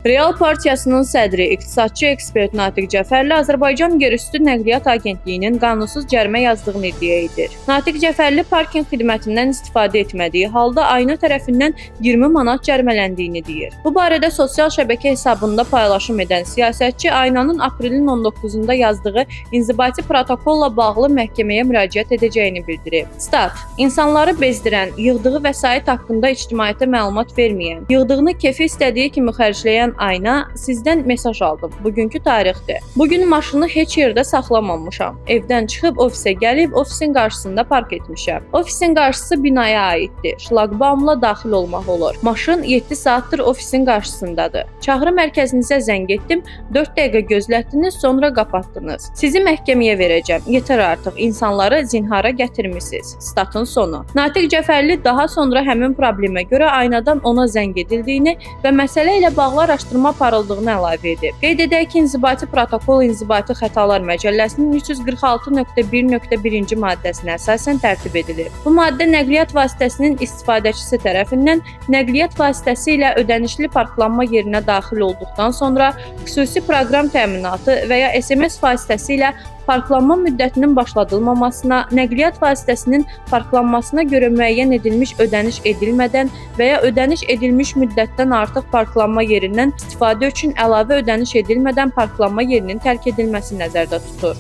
Real Partiyasının sədri, iqtisadçı ekspert Natiq Cəfərli Azərbaycan Yerüstü Nəqliyyat Agentliyinin qanunsuz cərimə yazdığını iddia edir. Natiq Cəfərli parkinq xidmətindən istifadə etmədiyi halda ayna tərəfindən 20 manat cərimələndiyini deyir. Bu barədə sosial şəbəkə hesabında paylaşım edən siyasətçi aynanın aprelin 19-da yazdığı inzibati protokolla bağlı məhkəməyə müraciət edəcəyini bildirib. Stat: İnsanları bezdirən, yığdığı vəsait haqqında ictimaiyyətə məlumat verməyən, yığdığını kefi istədiyi kimi xərcləyən ayna, sizdən mesaj aldım. Bugünkü tarixdir. Bugün maşını heç yerdə saxlamamışam. Evdən çıxıb ofisə gəlib ofisin qarşısında park etmişəm. Ofisin qarşısı binaya aiddir. Şlaqbaumla daxil olmaq olur. Maşın 7 saatdır ofisin qarşısındadır. Çağrı mərkəzinizə zəng etdim. 4 dəqiqə gözlətdiniz, sonra qapatdınız. Sizi məhkəməyə verəcəm. Yetər artıq. İnsanları zinhara gətirmisiniz. Statın sonu. Natiq Cəfərli daha sonra həmin problemə görə aynadan ona zəng edildiyini və məsələ ilə bağlı araşdırma aparıldığını əlavə edib. Qeyd edək ki, İnzibati Protokol İnzibati Xətalar Məcəlləsinin 346.1.1-ci maddəsinə əsasən tərtib edilir. Bu maddə nəqliyyat vasitəsinin istifadəçisi tərəfindən nəqliyyat vasitəsi ilə ödənişli parklanma yerinə daxil olduqdan sonra xüsusi proqram təminatı və ya SMS vasitəsilə parklanma müddətinin başladılmamasına, nəqliyyat vasitəsinin parklanmasına görə müəyyən edilmiş ödəniş edilmədən və ya ödəniş edilmiş müddətdən artıq parklanma yerindən istifadə üçün əlavə ödəniş edilmədən parklanma yerinin tərk edilməsi nəzərdə tutulur.